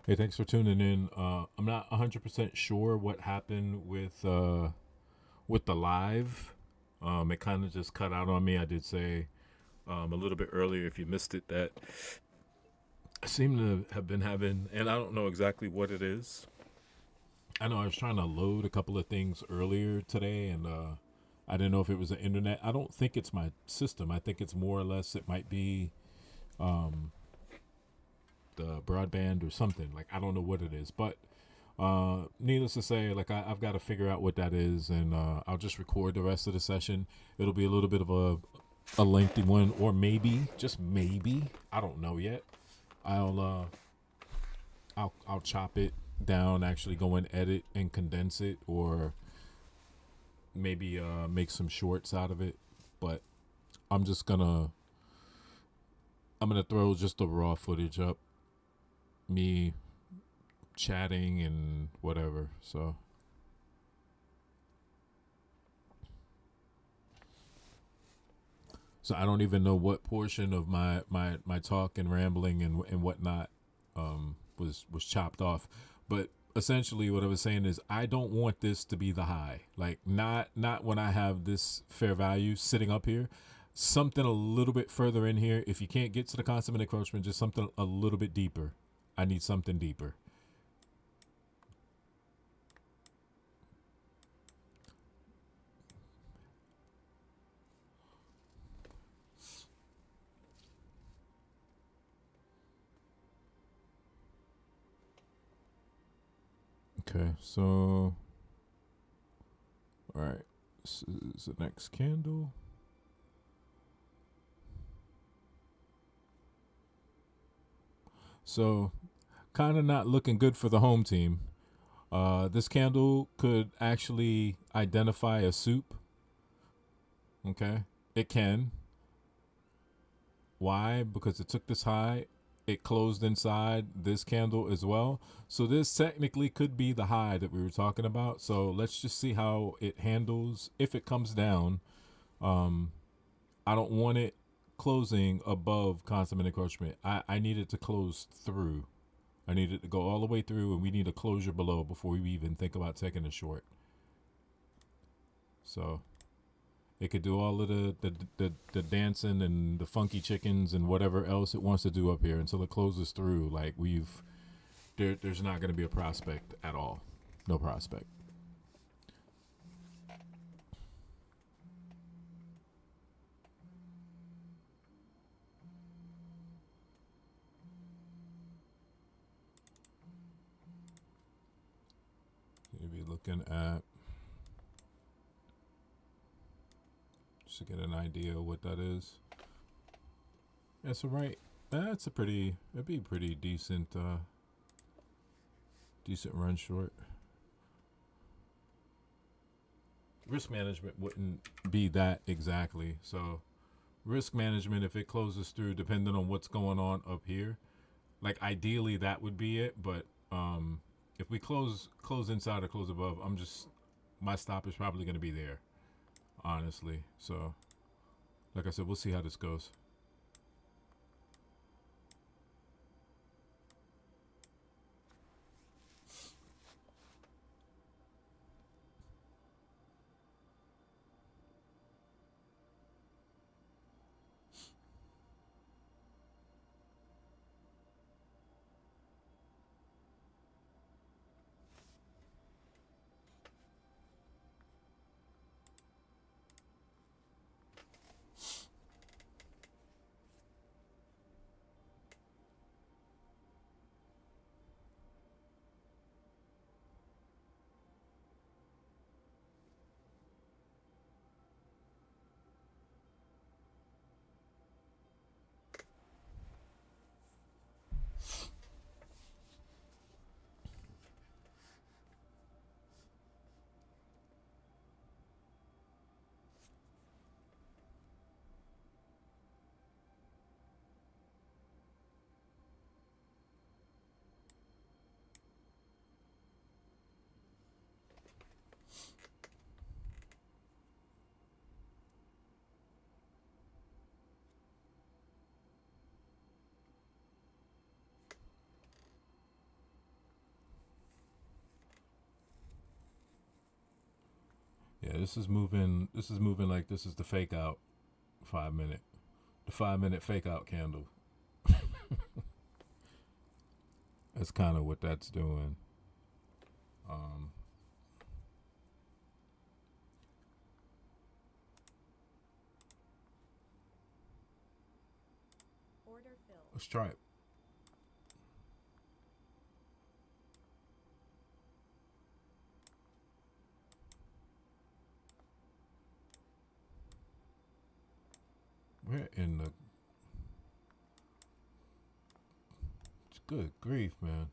Hey, thanks for tuning in. I'm not 100% sure what happened with the live. It kind of just cut out on me. I did say a little bit earlier, if you missed it, that I seem to have been having, and I don't know exactly what it is. I know I was trying to load a couple of things earlier today, and I didn't know if it was the internet. I don't think it's my system. I think it's more or less it might be the broadband or something. Like I don't know what it is, but needless to say, like I've got to figure out what that is, and I'll just record the rest of the session. It'll be a little bit of a lengthy one, or maybe just maybe I don't know yet. I'll I'll chop it down, actually go and edit and condense it, or maybe make some shorts out of it. But I'm just I'm gonna throw just the raw footage up, me chatting and whatever. So I don't even know what portion of my talk and rambling and whatnot was chopped off. But essentially what I was saying is I don't want this to be the high. Like not when I have this fair value sitting up here. Something a little bit further in here. If you can't get to the consummate encroachment, just something a little bit deeper. I need something deeper. Okay, so all right. This is the next candle. So kind of not looking good for the home team. This candle could actually identify a soup. Okay, it can. Why? Because it took this high. It closed inside this candle as well. So this technically could be the high that we were talking about. So let's just see how it handles if it comes down. Um, I don't want it closing above consummate encroachment. I need it to close through. I need it to go all the way through, and we need a closure below before we even think about taking a short. So it could do all of the dancing and the funky chickens and whatever else it wants to do up here until it closes through. Like there's not going to be a prospect at all. No prospect. You'll be looking at just to get an idea of what that is. Yeah, so right, it'd be pretty decent run short. Risk management wouldn't be that exactly. So risk management, if it closes through, depending on what's going on up here, like ideally that would be it. But if we close inside or close above, my stop is probably going to be there, honestly. So like I said, we'll see how this goes. this is moving. This is moving like this is the fake out 5 minute. The 5 minute fake out candle. That's kind of what that's doing. Order filled. Let's try it. We're in the... Good grief, man.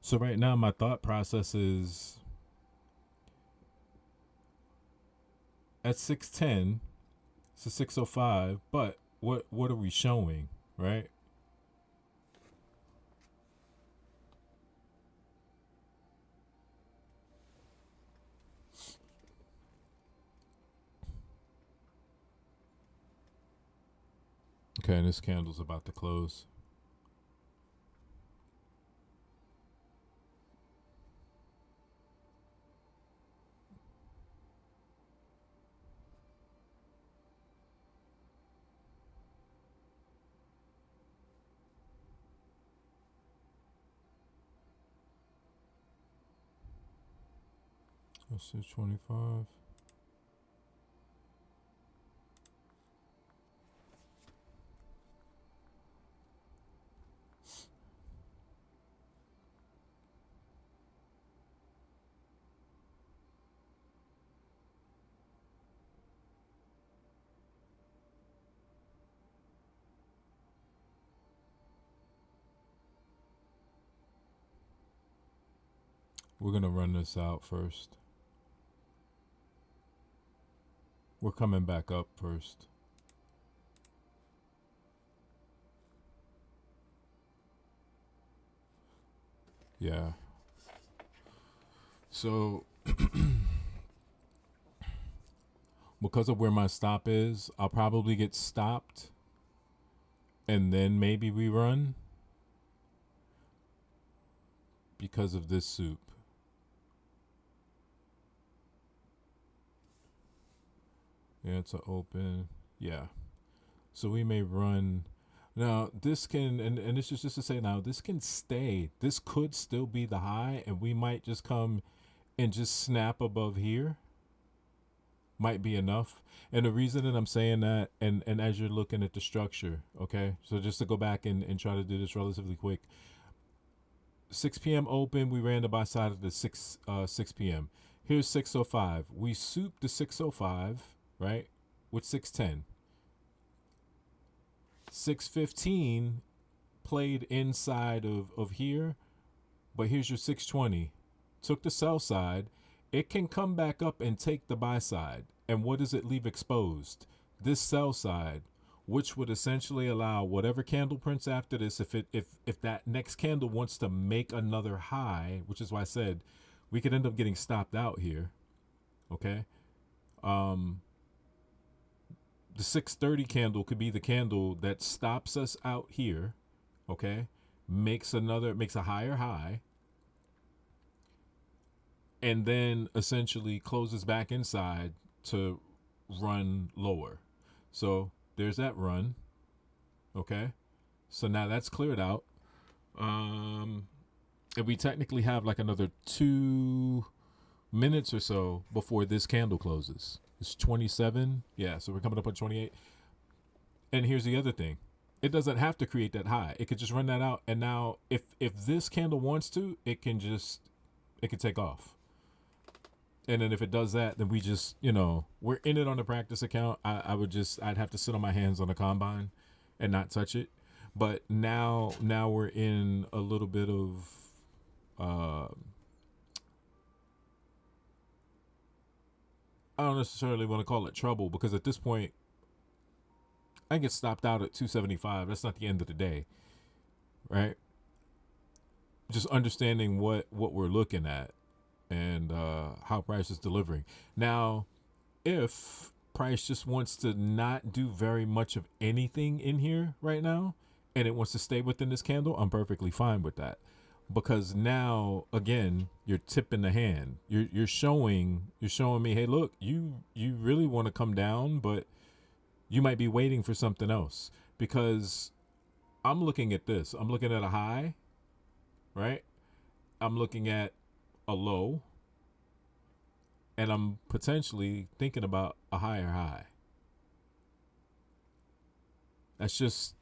So right now my thought process is at 610, it's a 605, but what are we showing, right? Okay, and this candle's about to close. Let's do 25. We're going to run this out first. We're coming back up first. Yeah. So, because of where my stop is, I'll probably get stopped and then maybe rerun because of this soup. Yeah, it's an open. Yeah. So we may run. Now, this can, and this is just to say now, this can stay. This could still be the high, and we might just come and just snap above here. Might be enough. And the reason that I'm saying that, and as you're looking at the structure, okay? So just to go back and try to do this relatively quick. 6 p.m. open, we ran the buy side of the 6 p.m. Here's 605. We souped the 605. Right? With 610. 615 played inside of here, but here's your 620. Took the sell side. It can come back up and take the buy side. And what does it leave exposed? This sell side, which would essentially allow whatever candle prints after this, if that next candle wants to make another high, which is why I said we could end up getting stopped out here. Okay? The 630 candle could be the candle that stops us out here, okay? Makes a higher high, and then essentially closes back inside to run lower. So there's that run, okay? So now that's cleared out. And we technically have like another 2 minutes or so before this candle closes. It's 27. Yeah, so we're coming up on 28. And here's the other thing. It doesn't have to create that high. It could just run that out. And now if this candle wants to, it can take off. And then if it does that, then we just, we're in it on the practice account. I'd have to sit on my hands on the combine and not touch it. But now we're in a little bit of, I don't necessarily want to call it trouble, because at this point, I get stopped out at 275. That's not the end of the day, right? just understanding what we're looking at and how price is delivering. Now, if price just wants to not do very much of anything in here right now and it wants to stay within this candle, I'm perfectly fine with that. Because now again, you're tipping the hand. You're showing me, hey, look, you really want to come down, but you might be waiting for something else. Because I'm looking at this. I'm looking at a high, right? I'm looking at a low, and I'm potentially thinking about a higher high. That's just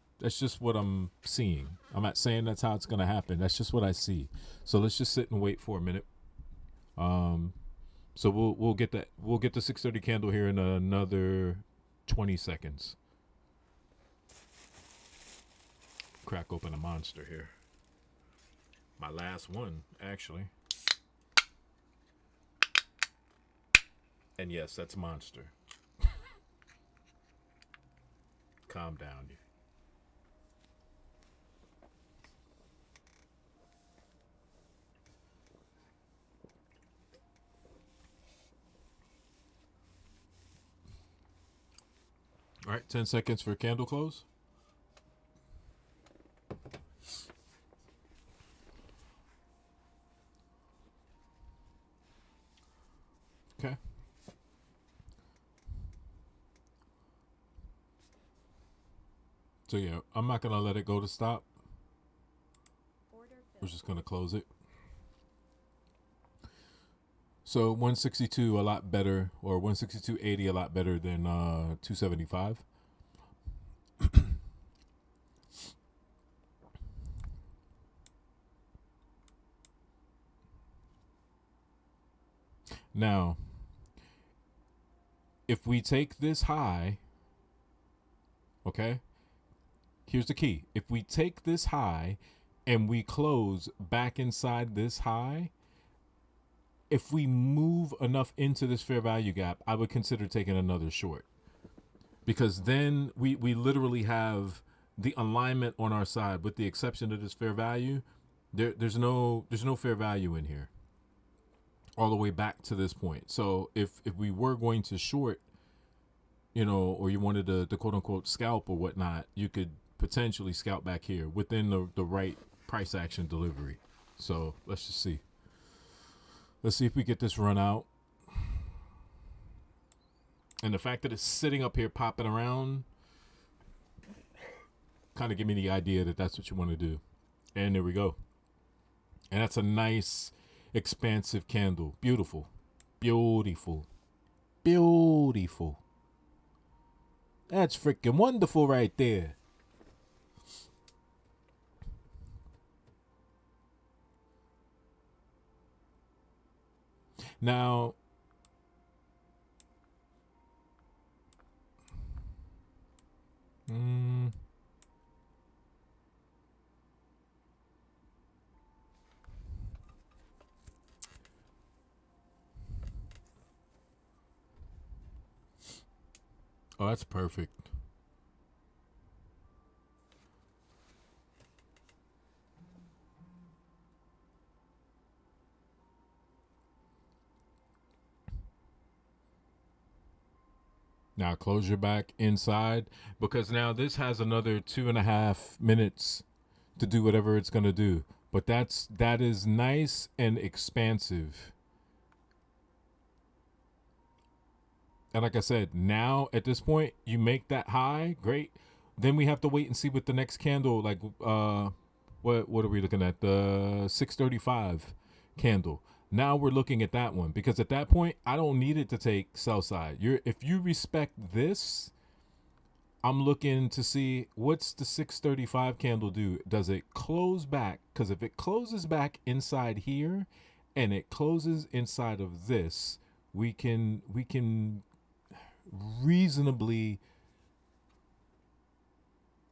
what I'm seeing. I'm not saying that's how it's going to happen. That's just what I see. So let's just sit and wait for a minute. So we'll get that. We'll get the 6:30 candle here in another 20 seconds. Crack open a monster here. My last one, actually. And yes, that's monster. Calm down. All right, 10 seconds for candle close. Okay. So yeah, I'm not gonna let it go to stop. We're just gonna close it. So 162 a lot better, or 162.80 a lot better than 275. Now, if we take this high, okay, here's the key. If we take this high and we close back inside this high, if we move enough into this fair value gap, I would consider taking another short. Because then we literally have the alignment on our side, with the exception of this fair value. There's no fair value in here all the way back to this point. So if we were going to short, or you wanted to quote unquote scalp or whatnot, you could potentially scalp back here within the right price action delivery. So let's just see. Let's see if we get this run out. And the fact that it's sitting up here popping around kind of give me the idea that that's what you want to do. And there we go. And that's a nice expansive candle. Beautiful. Beautiful. Beautiful. That's freaking wonderful right there. Now, oh, that's perfect. Now close your back inside, because now this has another 2.5 minutes to do whatever it's going to do. But that is nice and expansive. And like I said, now at this point, you make that high, great. Then we have to wait and see what the next candle, like what are we looking at? The 635 candle. Now we're looking at that one, because at that point, I don't need it to take sell side. If you respect this, I'm looking to see what's the 635 candle do. Does it close back? Because if it closes back inside here and it closes inside of this, we can reasonably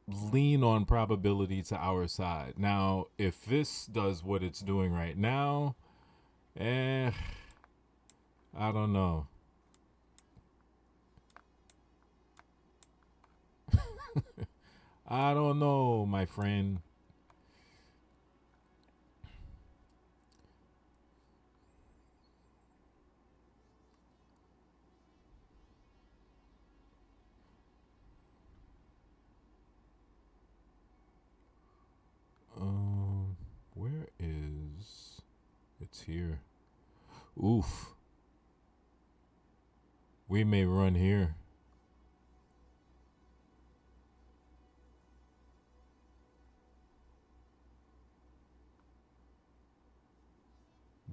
lean on probability to our side. Now, if this does what it's doing right now, I don't know. I don't know, my friend. It's here. Oof. We may run here.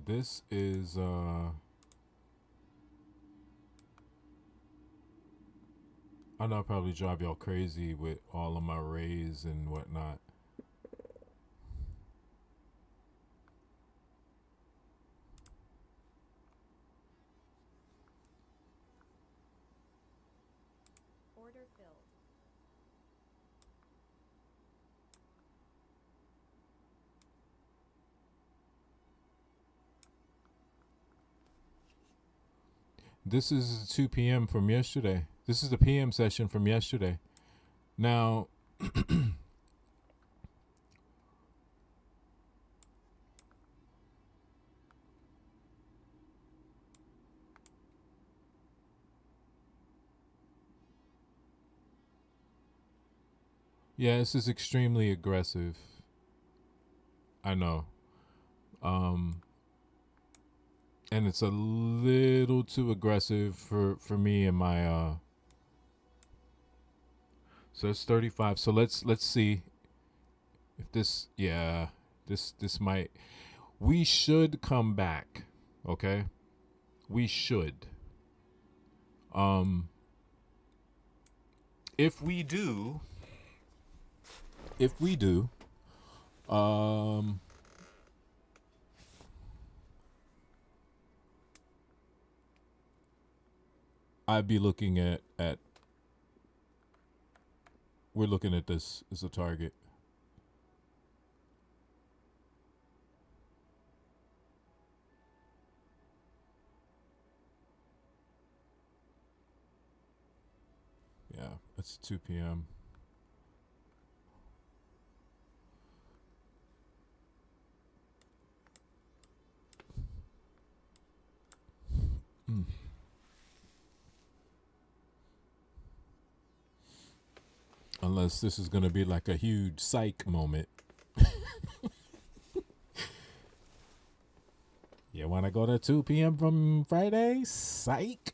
This is I know I probably drive y'all crazy with all of my rays and whatnot. Order filled. This is 2 p.m. from yesterday. This is the PM session from yesterday. Now, yeah, this is extremely aggressive. I know. And it's a little too aggressive for me and my so it's 35. So let's see if this this might, we should come back, okay? We should. If we do, I'd be looking at we're looking at this as a target. Yeah, it's 2 p.m. Unless this is going to be like a huge psych moment. You want to go to 2 p.m. from Friday? Psych.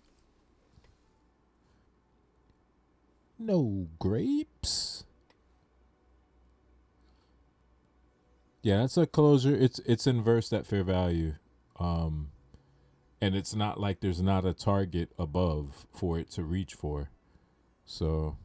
No grapes. Yeah, that's a closure. It's inversed at fair value. And it's not like there's not a target above for it to reach for. So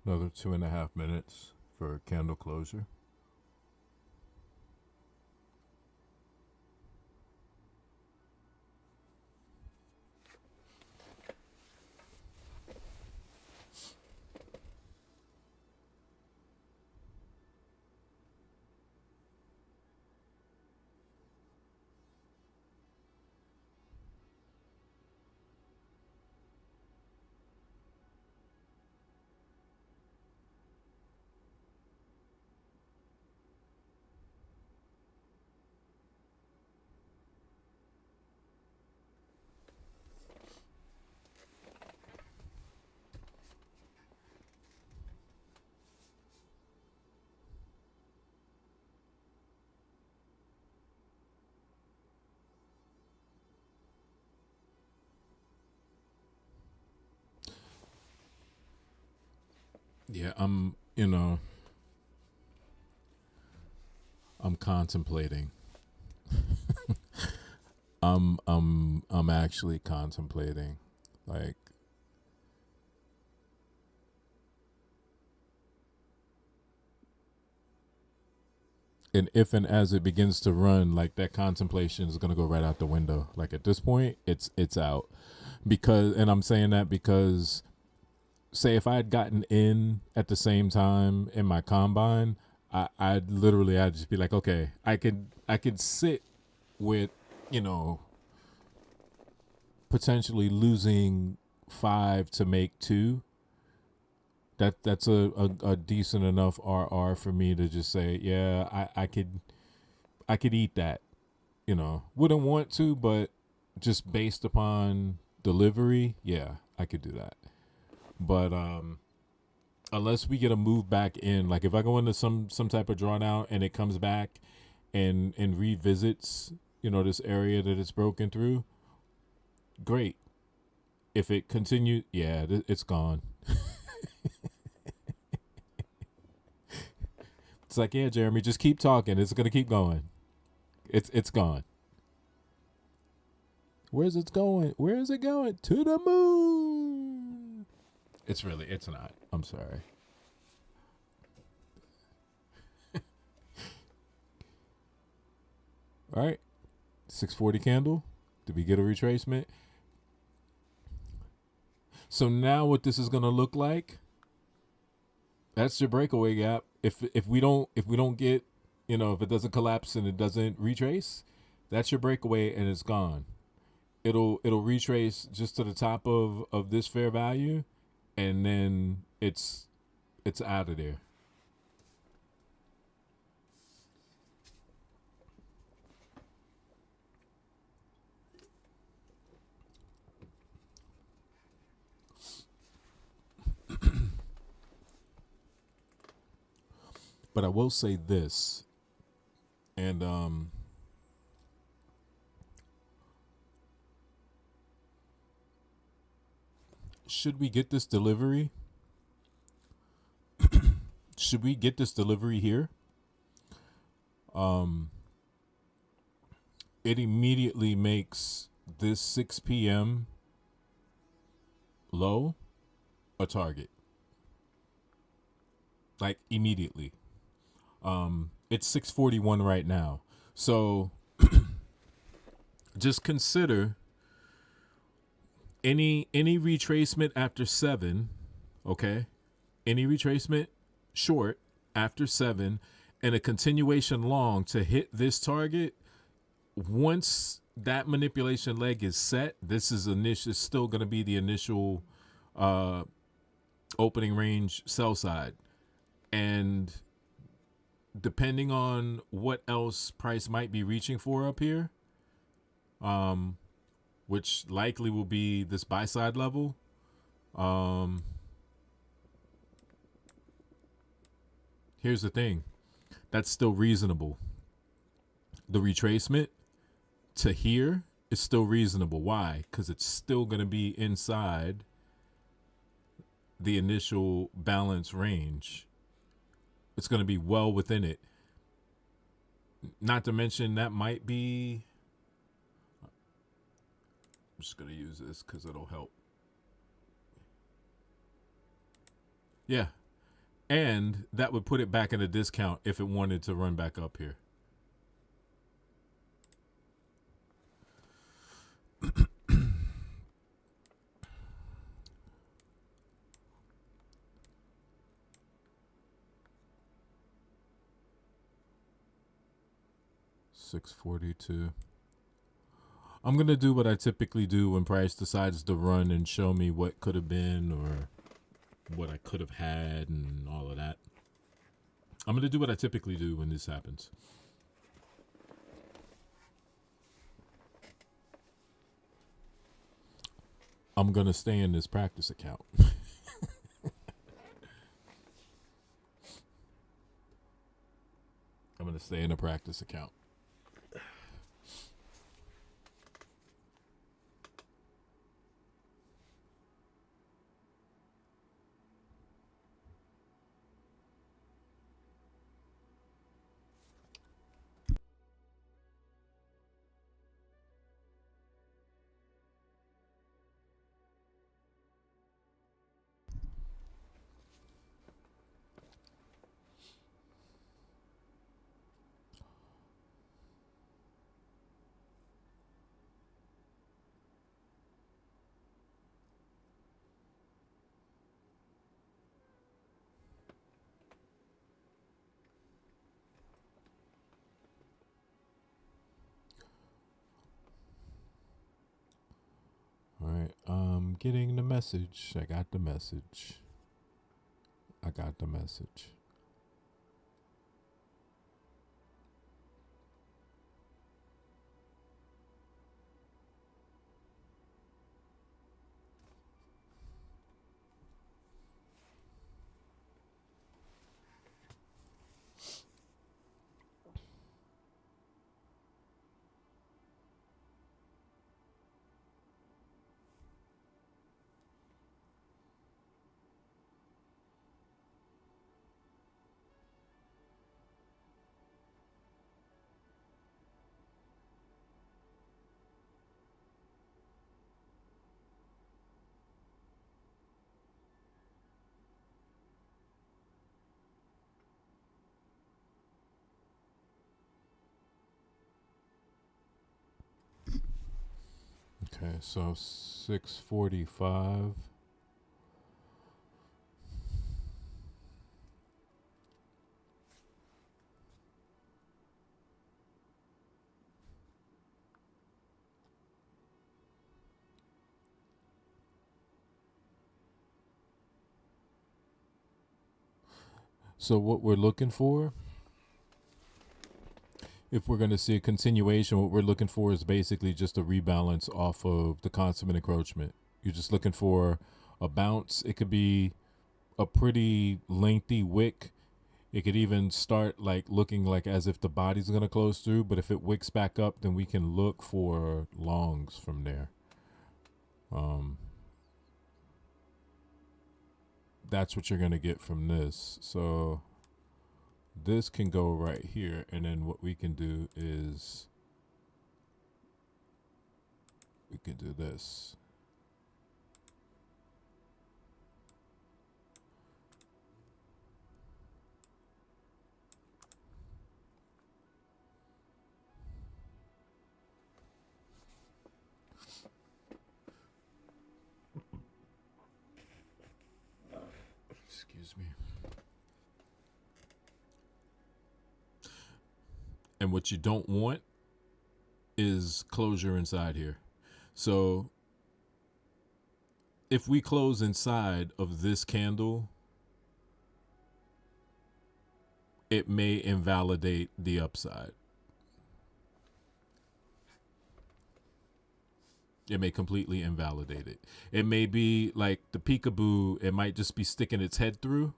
another 2.5 minutes for candle closure. Yeah, I'm contemplating. I'm actually contemplating. Like, And if and as it begins to run, like that contemplation is going to go right out the window. Like at this point, it's out. Because, and I'm saying that because, say if I had gotten in at the same time in my combine, I'd just be like, okay, I could sit with, you know, potentially losing 5 to make 2. That's a decent enough RR for me to just say, yeah, I could eat that. You know, wouldn't want to, but just based upon delivery, yeah, I could do that. But unless we get a move back in, like if I go into some type of drawdown and it comes back and revisits, you know, this area that it's broken through, great. If it continues, yeah, it's gone. It's like, yeah, Jeremy, just keep talking. It's gonna keep going. It's gone. Where's it going? Where is it going? To the moon. It's not. I'm sorry. All right. 640 candle. Did we get a retracement? So now what this is gonna look like, that's your breakaway gap. If we don't get, you know, if it doesn't collapse and it doesn't retrace, that's your breakaway and it's gone. It'll retrace just to the top of this fair value, and then it's out of there. But I will say this, and should we get this delivery? Should we get this delivery here? It immediately makes this 6 p.m. low a target. Like immediately. It's 641 right now. So just consider any retracement after 7, okay? Any retracement short after 7 and a continuation long to hit this target. Once that manipulation leg is set, this is still going to be the initial opening range sell side. And depending on what else price might be reaching for up here, which likely will be this buy side level, here's the thing. That's still reasonable. The retracement to here is still reasonable. Why? Because it's still going to be inside the initial balance range. It's going to be well within it. Not to mention that might be, I'm just going to use this because it'll help. Yeah. And that would put it back in a discount if it wanted to run back up here. $642. I'm going to do what I typically do when price decides to run and show me what could have been or what I could have had and all of that. I'm going to do what I typically do when this happens. I'm going to stay in this practice account. I'm going to stay in a practice account. getting the message. I got the message. I got the message. Okay, so 6:45. So what we're looking for, if we're going to see a continuation, what we're looking for is basically just a rebalance off of the consummate encroachment. You're just looking for a bounce. It could be a pretty lengthy wick. It could even start like looking like as if the body's going to close through, but if it wicks back up, then we can look for longs from there. That's what you're going to get from this. So this can go right here, and then what we can do is we can do this. Excuse me. And what you don't want is closure inside here. So if we close inside of this candle, it may invalidate the upside. It may completely invalidate it. It may be like the peekaboo, it might just be sticking its head through.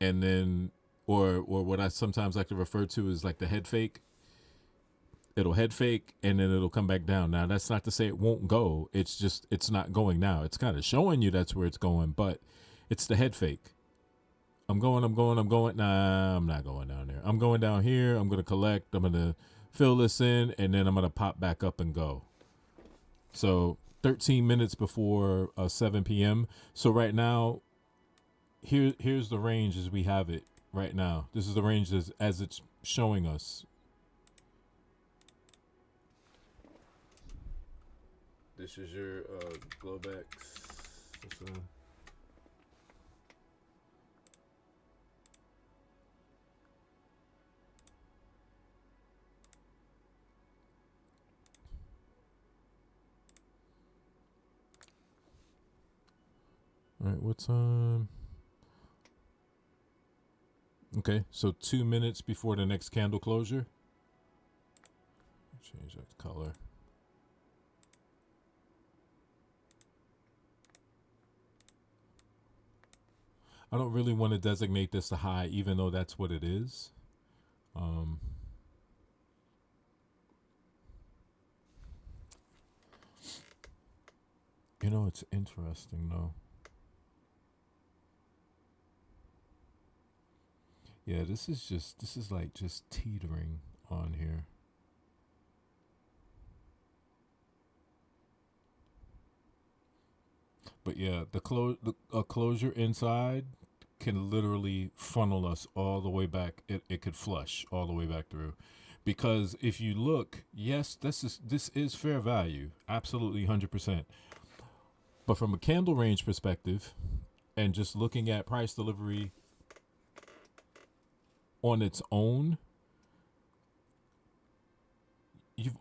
And then, or what I sometimes like to refer to is like the head fake. It'll head fake and then it'll come back down. Now, that's not to say it won't go. It's just, it's not going now. It's kind of showing you that's where it's going, but it's the head fake. I'm going. Nah, I'm not going down there. I'm going down here. I'm going to collect. I'm going to fill this in, and then I'm going to pop back up and go. So 13 minutes before 7 p.m. So right now, here's the range as we have it right now. This is the range as it's showing us. This is your Globex. All right, what time? Okay, so 2 minutes before the next candle closure. Change that color. I don't really want to designate this a high, even though that's what it is. You know, it's interesting though. Yeah, this is like just teetering on here. But yeah, the closure inside can literally funnel us all the way back. It could flush all the way back through. Because if you look, yes, this is fair value, absolutely 100%. But from a candle range perspective, and just looking at price delivery on its own,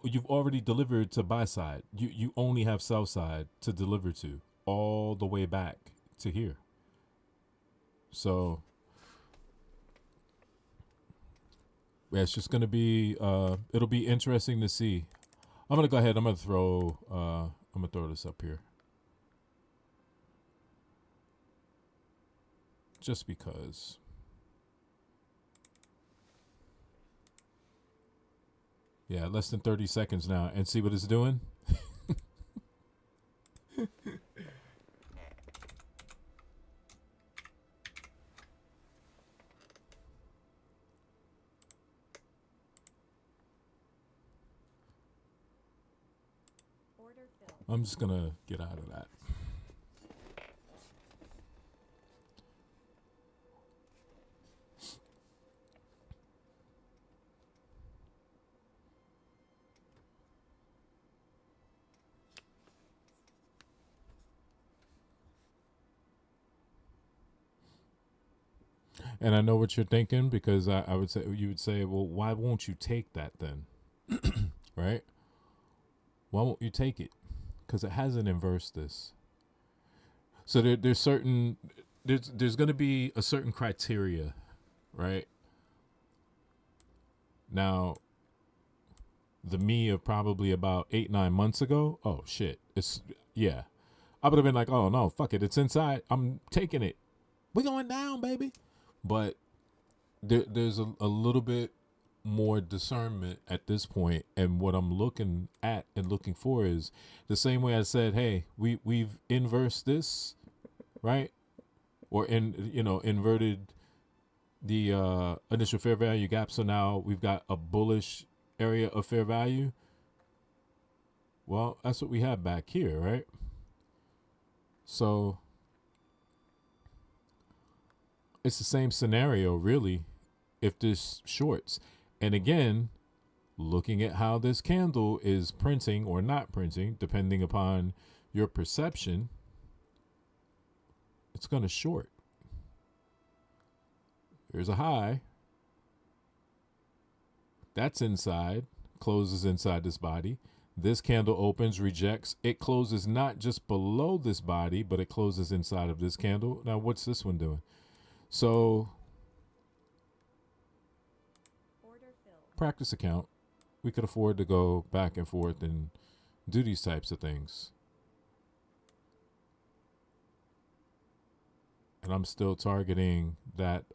you've already delivered to buy side. You only have sell side to deliver to all the way back to here. So yeah, it's just gonna be it'll be interesting to see. I'm gonna go ahead. I'm gonna throw this up here just because. Yeah, less than 30 seconds now, and see what it's doing. Order filled. I'm just gonna get out of that. And I know what you're thinking, because I would say, you would say, well, why won't you take that then? Right? Why won't you take it? Because it hasn't inversed this. So there's going to be a certain criteria, right? Now, the me of probably about 8-9 months ago, oh shit, yeah, I would have been like, oh no, fuck it, it's inside, I'm taking it, we going down, baby. But there's a little bit more discernment at this point, and what I'm looking at and looking for is the same way I said, hey, we've inversed this, right? Or inverted the initial fair value gap, so now we've got a bullish area of fair value. Well, that's what we have back here, right? So it's the same scenario, really, if this shorts. And again, looking at how this candle is printing or not printing, depending upon your perception, it's going to short. There's a high. That's inside, closes inside this body. This candle opens, rejects. It closes not just below this body, but it closes inside of this candle. Now, what's this one doing? So, Order filled. practice account. We could afford to go back and forth and do these types of things. And I'm still targeting that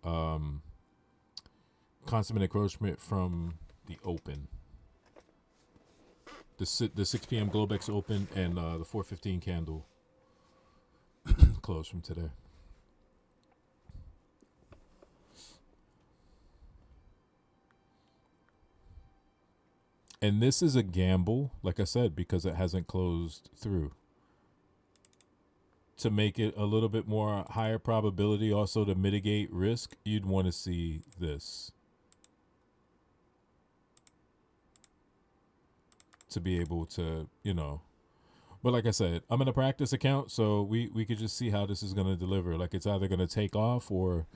consummate encroachment from the open. The 6 p.m. Globex open and the 4:15 candle close from today. And this is a gamble, like I said, because it hasn't closed through. To make it a little bit more higher probability, also to mitigate risk, you'd want to see this. To be able to, But like I said, I'm in a practice account, so we could just see how this is going to deliver. Like, it's either going to take off or,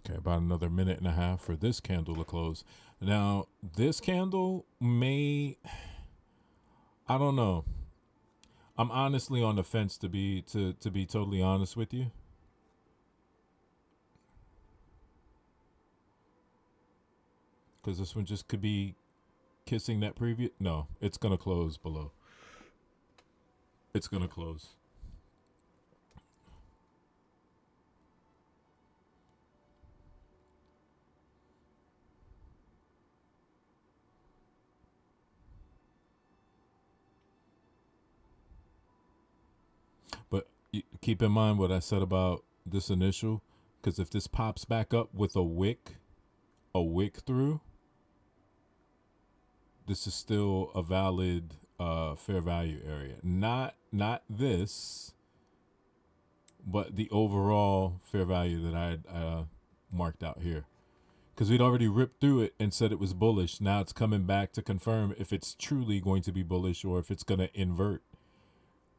Okay, about another minute and a half for this candle to close. Now, this candle I don't know. I'm honestly on the fence, to be totally honest with you. Because this one just could be kissing that previous. No, it's going to close below. It's going to close. But keep in mind what I said about this initial. Because if this pops back up with a wick through, this is still a valid fair value area. Not this, but the overall fair value that I had marked out here. Because we'd already ripped through it and said it was bullish. Now it's coming back to confirm if it's truly going to be bullish or if it's going to invert.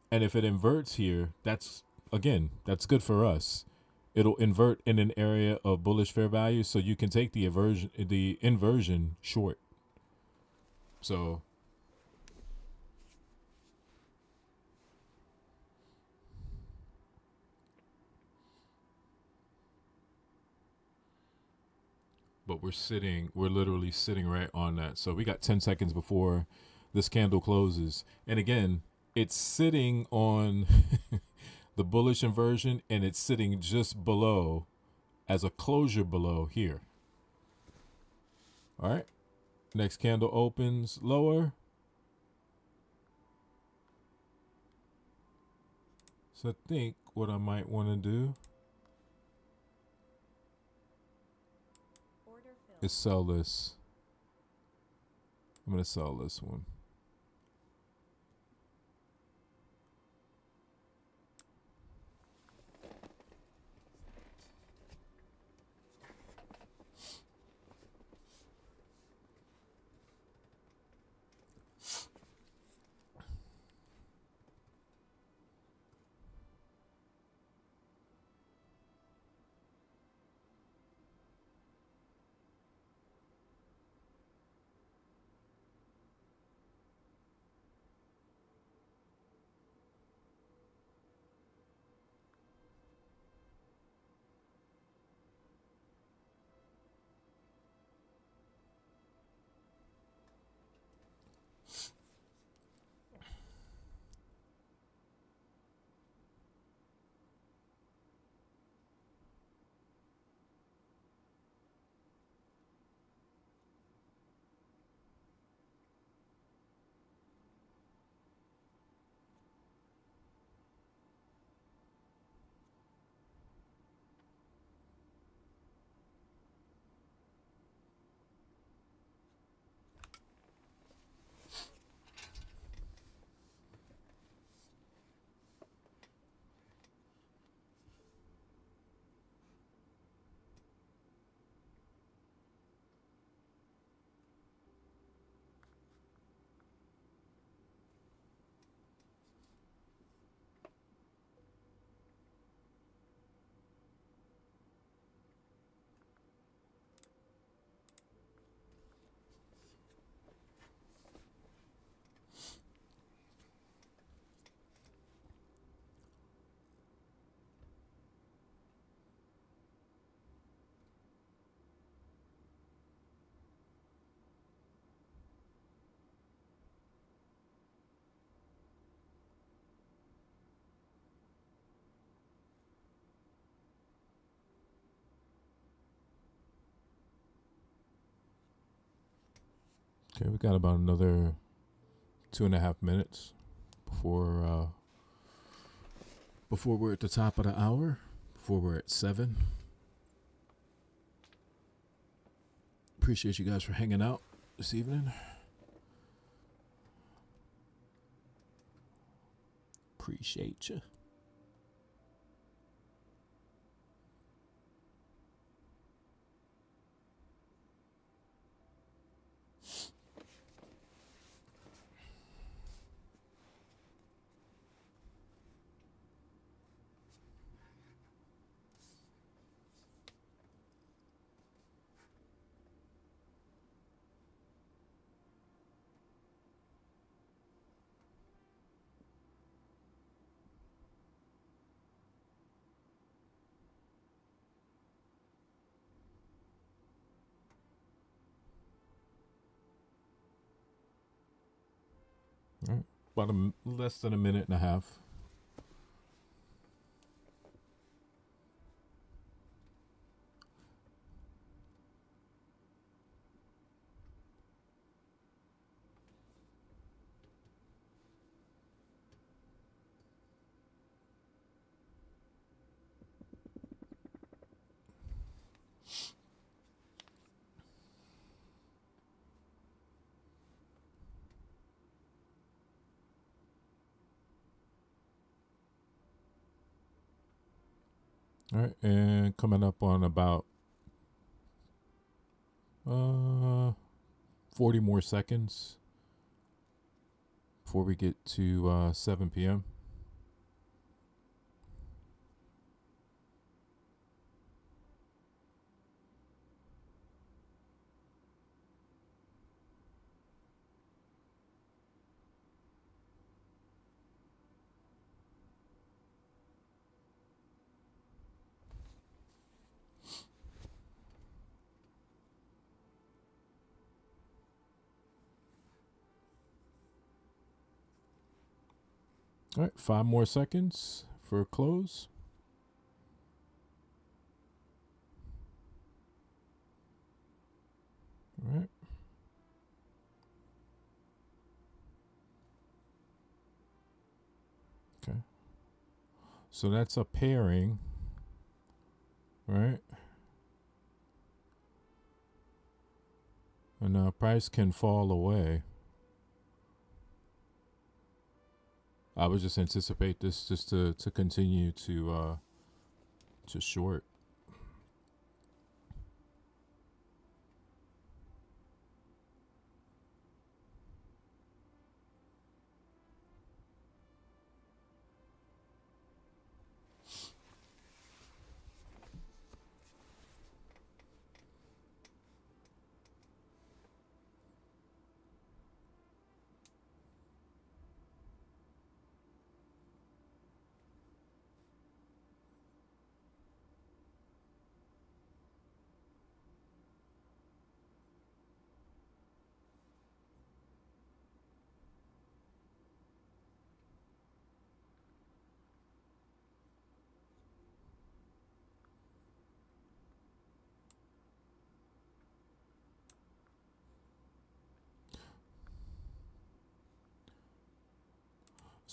And if it inverts here, that's good for us. It'll invert in an area of bullish fair value, so you can take the inversion short. So but we're literally sitting right on that. So we got 10 seconds before this candle closes. And again, it's sitting on the bullish inversion, and it's sitting just below as a closure below here. All right. Next candle opens lower. So I think what I might want to do Order filled. is sell this. I'm going to sell this one. Okay, we got about another 2.5 minutes before we're at the top of the hour, before we're at 7. Appreciate you guys for hanging out this evening. Appreciate you. All right. About less than a minute and a half. All right, and coming up on about 40 more seconds before we get to 7 p.m. All right, 5 more seconds for close. All right. Okay. So that's a pairing, right? And price can fall away. I would just anticipate this just to continue to short.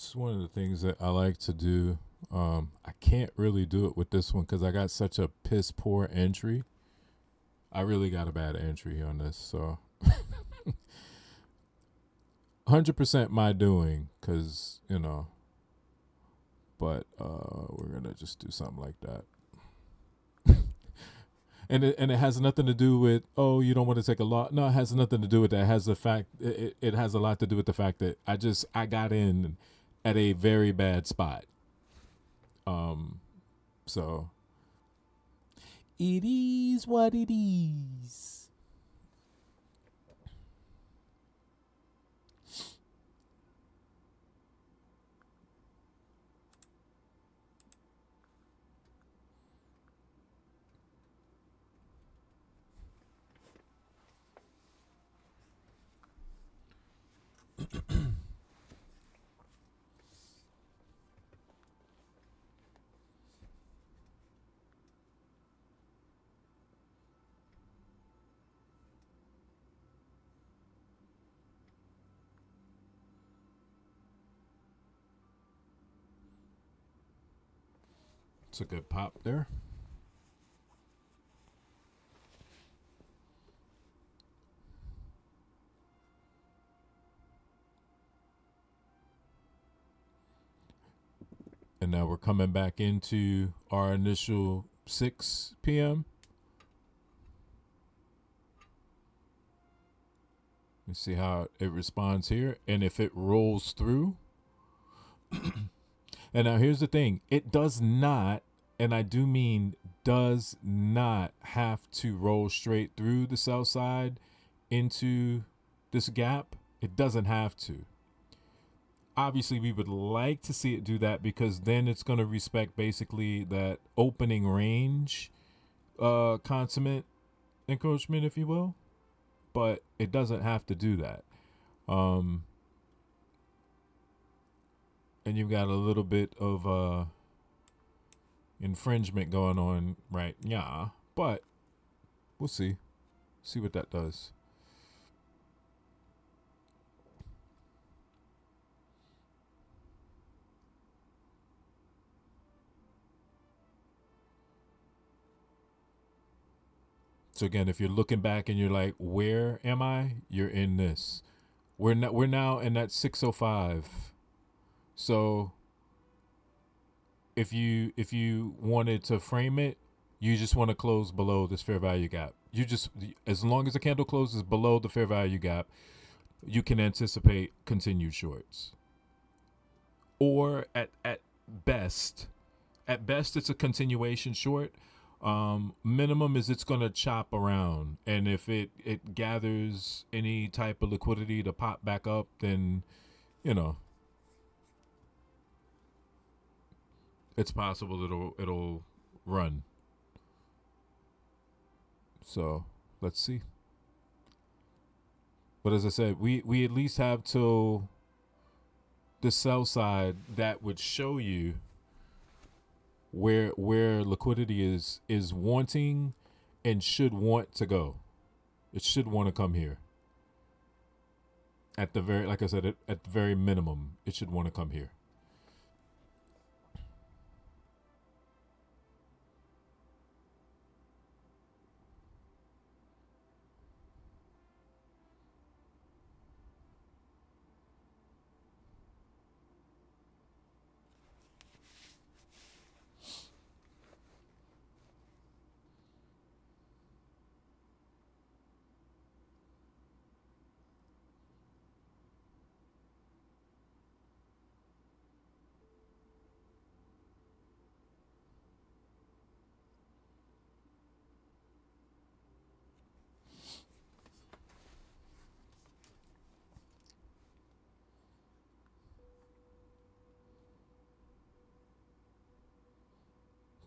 It's one of the things that I like to do. I can't really do it with this one because I got such a piss poor entry. I really got a bad entry on this, so 100% my doing, because but we're gonna just do something like that. And it has nothing to do with, oh, you don't want to take a lot. No, it has nothing to do with that. It has the fact it has a lot to do with the fact that I got in at a very bad spot. So it is what it is. It's a good pop there. And now we're coming back into our initial 6 p.m. Let's see how it responds here. And if it rolls through. And now here's the thing. It does not, and I do mean does not have to roll straight through the sell side into this gap. It doesn't have to. Obviously, we would like to see it do that because then it's going to respect basically that opening range consummate encroachment, if you will. But it doesn't have to do that. And you've got a little bit of infringement going on right now. But we'll see. See what that does. So again, if you're looking back and you're like, where am I? You're in this. We're now in that 605. So if you wanted to frame it, you just want to close below this fair value gap. You just, as long as the candle closes below the fair value gap, you can anticipate continued shorts. Or at best, it's a continuation short. Minimum is it's going to chop around, and if it gathers any type of liquidity to pop back up, then it's possible it'll run. So let's see. But as I said, we at least have till the sell side that would show you where liquidity is wanting and should want to go. It should want to come here. At the very, like I said, at the very minimum, it should want to come here.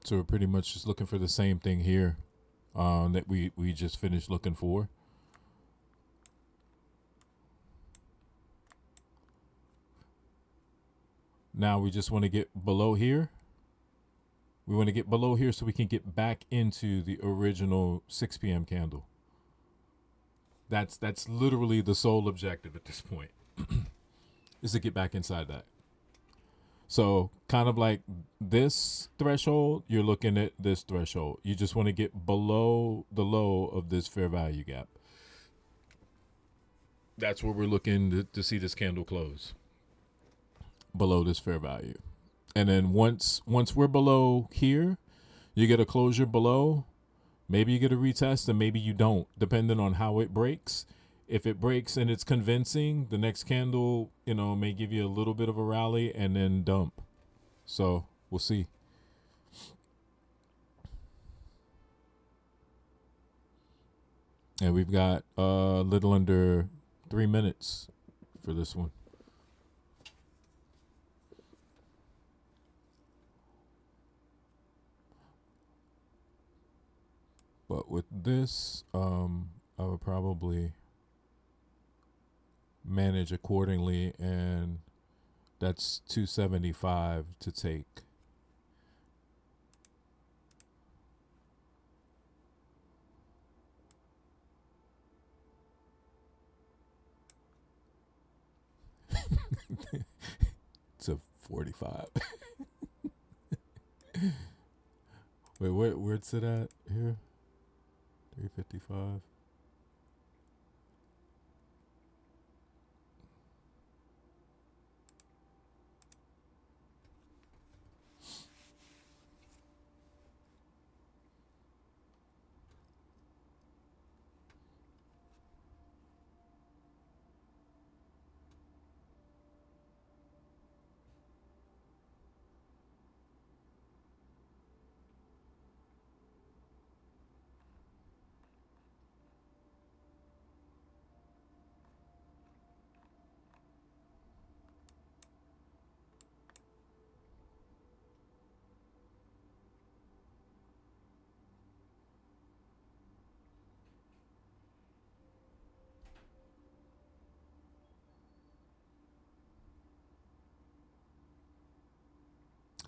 So we're pretty much just looking for the same thing here that we just finished looking for. Now we just want to get below here. We want to get below here so we can get back into the original 6 p.m. candle. That's literally the sole objective at this point, is to get back inside that. So kind of like this threshold, you're looking at this threshold. You just want to get below the low of this fair value gap. That's where we're looking to see this candle close, below this fair value. And then once we're below here, you get a closure below. Maybe you get a retest and maybe you don't, depending on how it breaks. If it breaks and it's convincing, the next candle, may give you a little bit of a rally and then dump. So we'll see. And we've got a little under 3 minutes for this one. But with this, I would probably manage accordingly, and that's 275 to take. It's a 45. Wait, where's it at here? 355.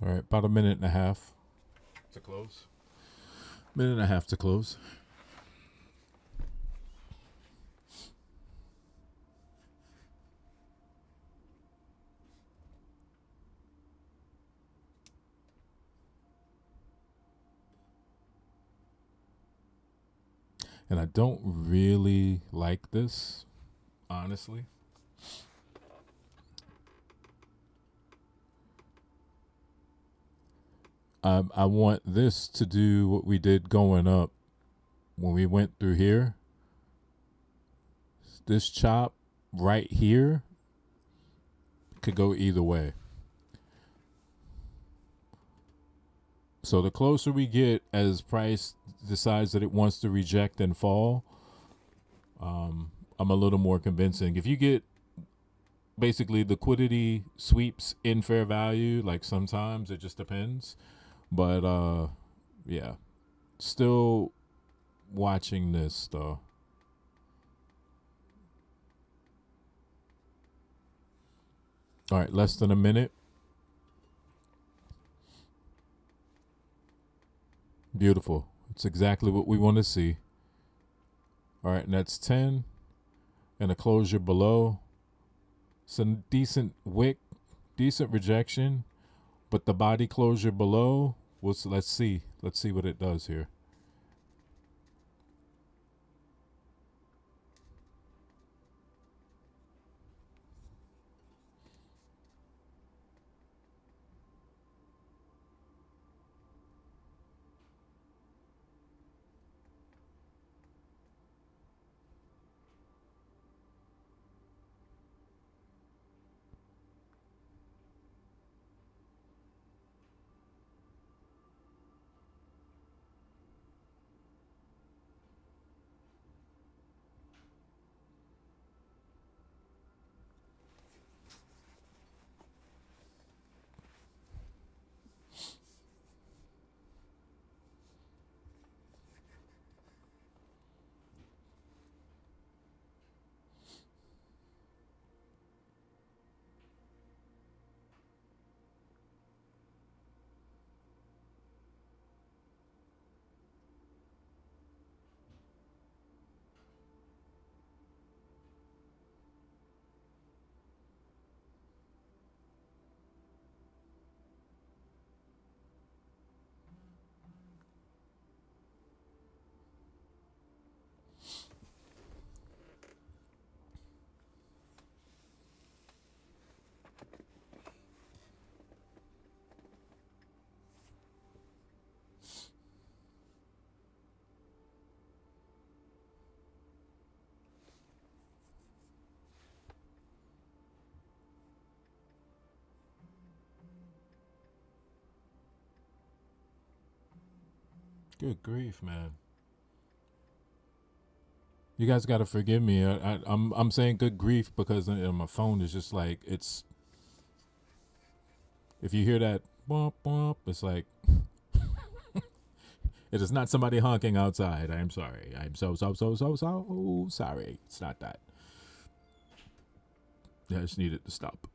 All right, about a minute and a half to close. Minute and a half to close. And I don't really like this, honestly. I want this to do what we did going up when we went through here. This chop right here could go either way. So the closer we get as price decides that it wants to reject and fall, I'm a little more convincing. If you get basically liquidity sweeps in fair value, like sometimes it just depends. But yeah, still watching this though. All right, less than a minute. Beautiful. It's exactly what we want to see. All right, and that's 10 and a closure below. Some decent wick, decent rejection, but the body closure below was, let's see what it does here. Good grief, man. You guys got to forgive me. I'm saying good grief because my phone is just like, it's, if you hear that bump bump, it's like it is not somebody honking outside. I am sorry. I'm so sorry. It's not that. I just need it to stop.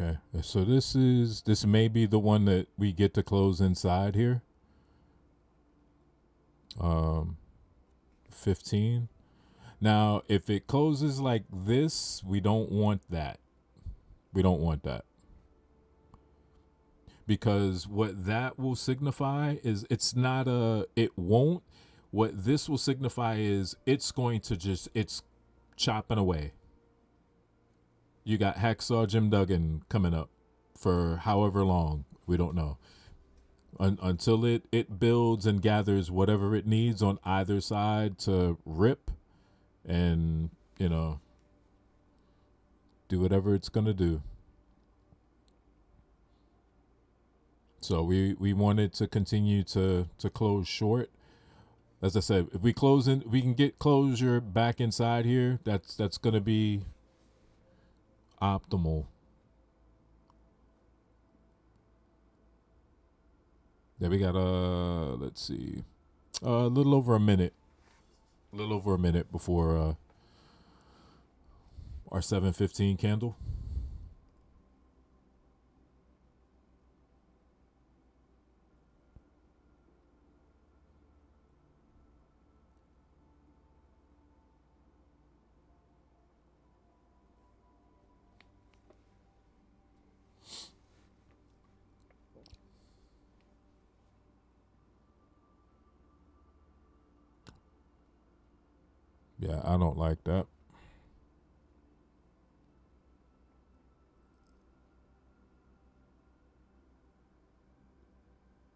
Okay, so this may be the one that we get to close inside here. 15. Now, if it closes like this, we don't want that. We don't want that. Because what that will signify is it won't. What this will signify is it's chopping away. You got Hacksaw Jim Duggan coming up for however long. We don't know. Until it builds and gathers whatever it needs on either side to rip and, do whatever it's going to do. So we wanted to continue to close short. As I said, if we can get closure back inside here, that's going to be optimal. Then we got let's see, a little over a minute before our 7:15 candle. Yeah, I don't like that.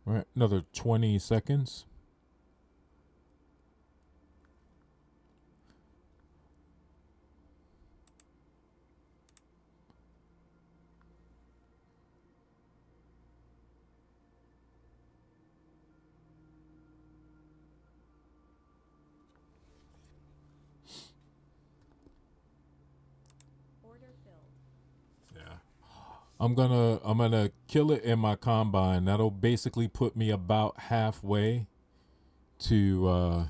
All right, another 20 seconds. Order filled. Yeah. I'm gonna kill it in my combine. That'll basically put me about halfway to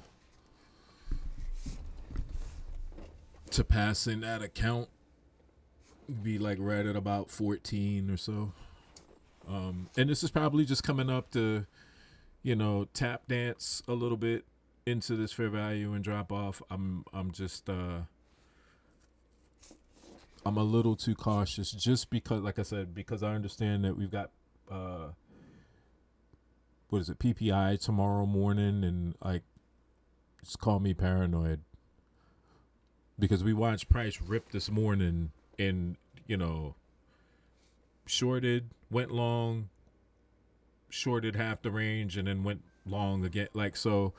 passing that account. Be like right at about 14 or so. And this is probably just coming up to, tap dance a little bit into this fair value and drop off. I'm a little too cautious just because, like I said, because I understand that we've got what is it, PPI tomorrow morning, and like, just call me paranoid because we watched price rip this morning and shorted, went long, shorted half the range, and then went long again. Like, so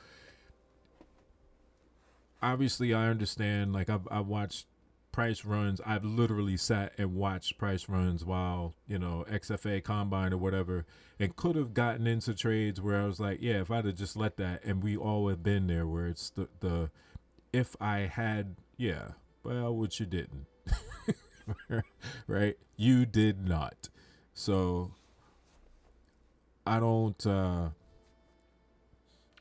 obviously I understand. Like, I've watched price runs. I've literally sat and watched price runs while, XFA combine or whatever, and could have gotten into trades where I was like, yeah, if I'd have just let that, and we all have been there where it's the if I had, yeah, well, which you didn't. Right? You did not. So I don't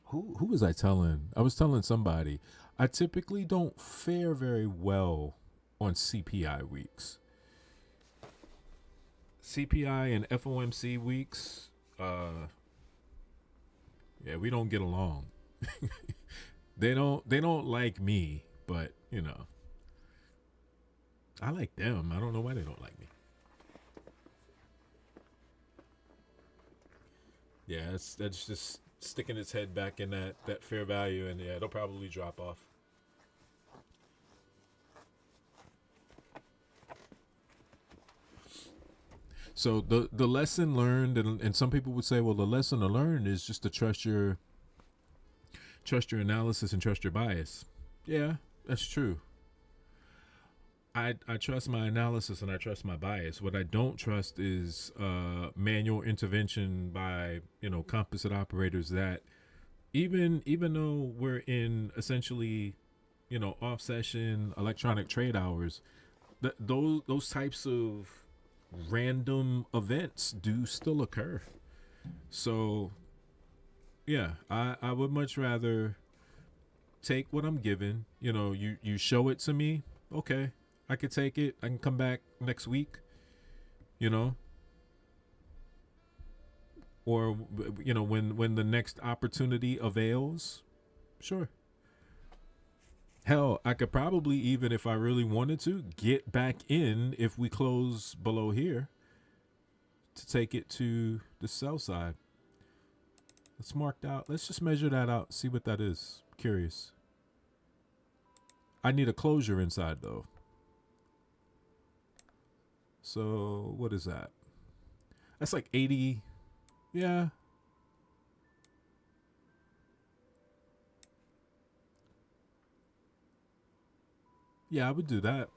who was I telling? I was telling somebody. I typically don't fare very well on CPI weeks. CPI and FOMC weeks, yeah, we don't get along. They don't like me, but I like them. I don't know why they don't like me. Yeah, that's just sticking its head back in that fair value, and yeah, it'll probably drop off. So the lesson learned, and some people would say, well, the lesson to learn is just to trust your analysis and trust your bias. Yeah, that's true. I trust my analysis and I trust my bias. What I don't trust is manual intervention by composite operators that even though we're in essentially off session electronic trade hours, those types of random events do still occur. So yeah, I would much rather take what I'm given. You show it to me, okay, I could take it. I can come back next week, you know, or when the next opportunity avails. Sure. Hell, I could probably, even if I really wanted to, get back in if we close below here to take it to the sell side. It's marked out. Let's just measure that out. See what that is. Curious. I need a closure inside though. So what is that? That's like 80. Yeah. Yeah, I would do that.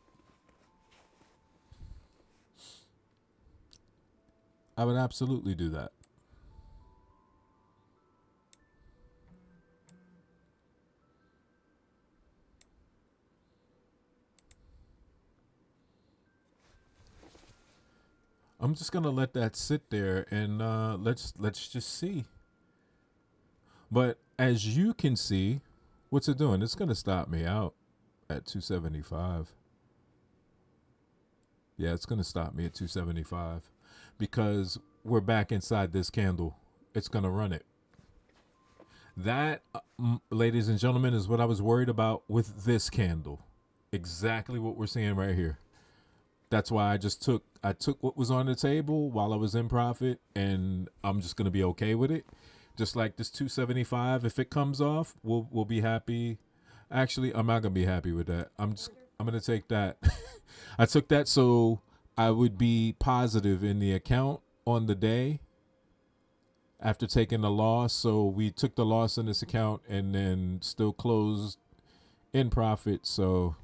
I would absolutely do that. I'm just gonna let that sit there and let's just see. But as you can see, what's it doing? It's gonna stop me out at 275. Yeah, it's gonna stop me at 275 because we're back inside this candle. It's gonna run it. That, ladies and gentlemen, is what I was worried about with this candle. Exactly what we're seeing right here. That's why I took what was on the table while I was in profit, and I'm just gonna be okay with it. Just like this 275, if it comes off, we'll be happy. Actually, I'm not gonna be happy with that. I'm gonna take that. I took that so I would be positive in the account on the day after taking the loss. So we took the loss in this account and then still closed in profit. So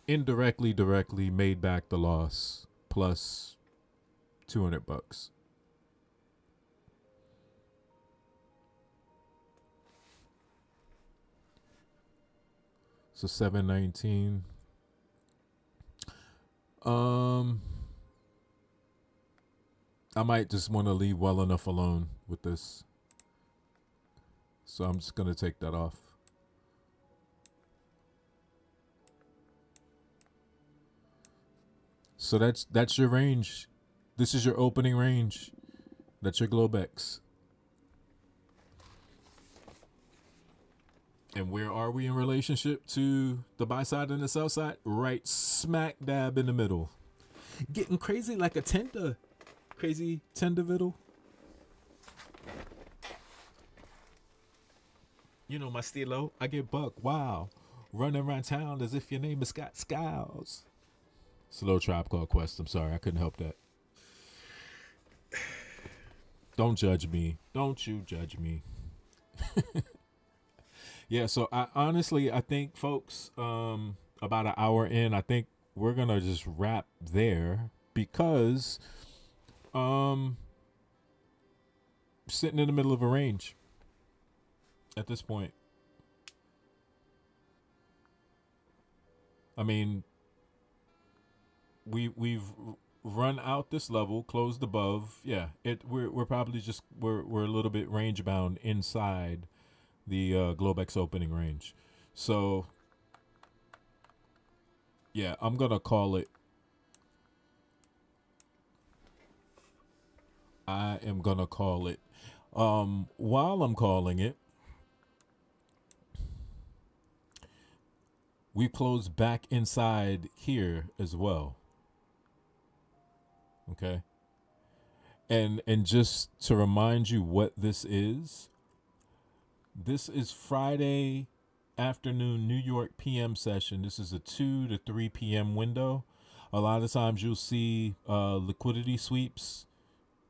directly made back the loss plus $200. So 719. I might just want to leave well enough alone with this. So I'm just gonna take that off. So that's your range. This is your opening range. That's your Globex. And where are we in relationship to the buy side and the sell side? Right smack dab in the middle. Getting crazy like a tender. Crazy tender viddle. You know my stilo. I get buck. Wow. Running around town as if your name is Scott Skiles. It's a little Tribe Called Quest. I'm sorry. I couldn't help that. Don't judge me. Don't you judge me. Yeah, so I think, folks, about an hour in, I think we're going to just wrap there because sitting in the middle of a range at this point. I mean, we've run out this level, closed above. Yeah, we're probably just we're a little bit range bound inside the Globex opening range. So yeah, I'm gonna call it. I am gonna call it. While I'm calling it, we close back inside here as well. Okay. And just to remind you what this is Friday afternoon New York PM session. This is a 2 to 3 p.m. window. A lot of times you'll see liquidity sweeps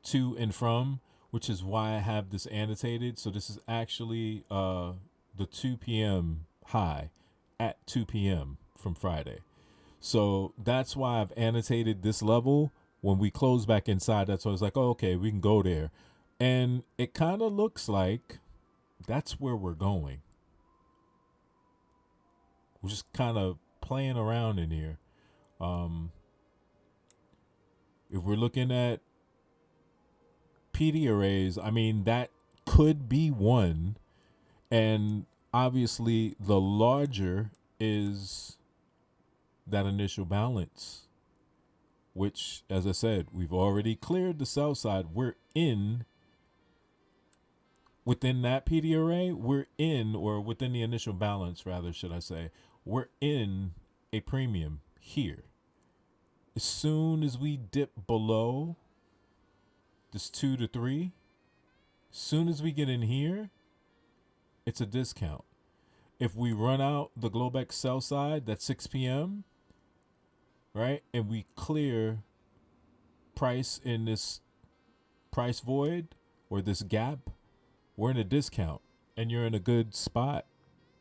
to and from, which is why I have this annotated. So this is actually the 2 p.m. high at 2 p.m. from Friday. So that's why I've annotated this level. When we close back inside, that's why I was like, oh, okay, we can go there. And it kind of looks like that's where we're going. We're just kind of playing around in here. If we're looking at PD arrays, I mean, that could be one. And obviously, the larger is that initial balance, which, as I said, we've already cleared the sell side. We're in. Within that PD array, we're in, or within the initial balance, rather, should I say, we're in a premium here. As soon as we dip below this 2 to 3, as soon as we get in here, it's a discount. If we run out the Globex sell side, that's 6 p.m., right, and we clear price in this price void or this gap, we're in a discount, and you're in a good spot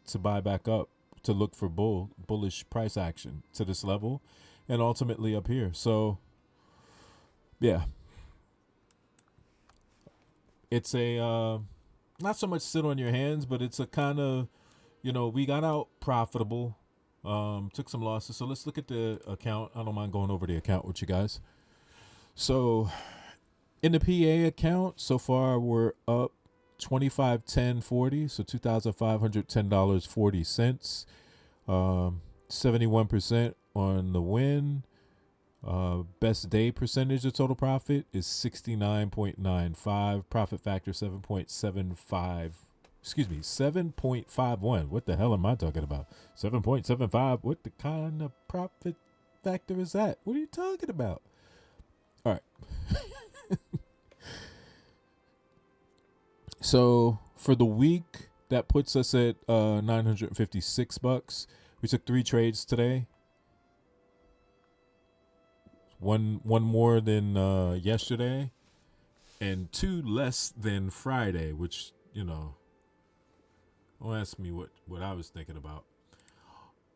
to buy back up, to look for bullish price action to this level and ultimately up here. So yeah, it's a not so much sit on your hands, but it's a kind of, we got out profitable, took some losses. So let's look at the account. I don't mind going over the account with you guys. So in the PA account, so far we're up $25.10.40, so $2,510.40. 71% on the win. Best day percentage of total profit is 69.95. Profit factor 7.75. Excuse me, 7.51. What the hell am I talking about? 7.75. What the kind of profit factor is that? What are you talking about? All right. So for the week, that puts us at $956. We took 3 trades today. One more than yesterday, and 2 less than Friday, which, don't ask me what I was thinking about.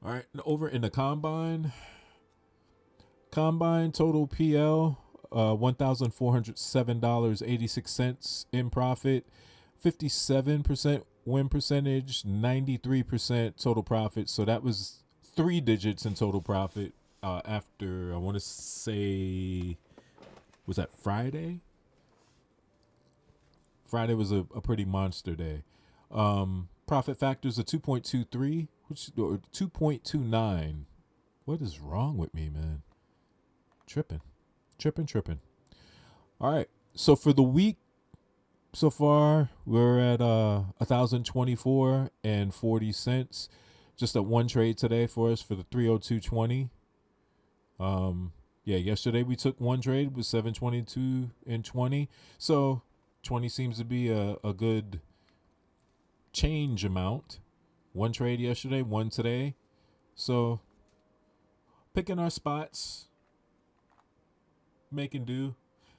All right, over in the combine total PL, $1,407.86 in profit, 57% win percentage, 93% total profit. So that was 3 digits in total profit after, I want to say, was that Friday? Friday was a pretty monster day. Profit factors are 2.23, or 2.29. What is wrong with me, man? Tripping. All right. So for the week so far, we're at $1,024.40. Just at 1 trade today for us for the 302.20. Yesterday we took 1 trade with 722.20. So 20 seems to be a good change amount. 1 trade yesterday, 1 today. So picking our spots, making do.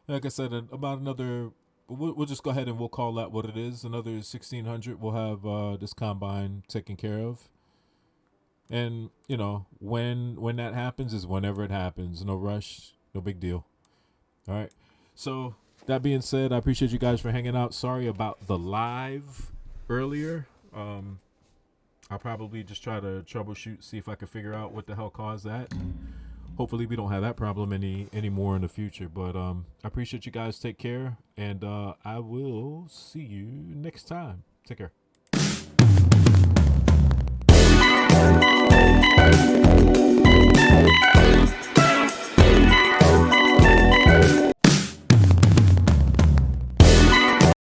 Like I said, about another, we'll just go ahead and we'll call that what it is. Another 1,600 we'll have this combine taken care of. And, when that happens is whenever it happens. No rush, no big deal. All right. So that being said, I appreciate you guys for hanging out. Sorry about the live earlier. I'll probably just try to troubleshoot, see if I can figure out what the hell caused that. Hopefully we don't have that problem anymore in the future. But I appreciate you guys. Take care, and I will see you next time. Take care.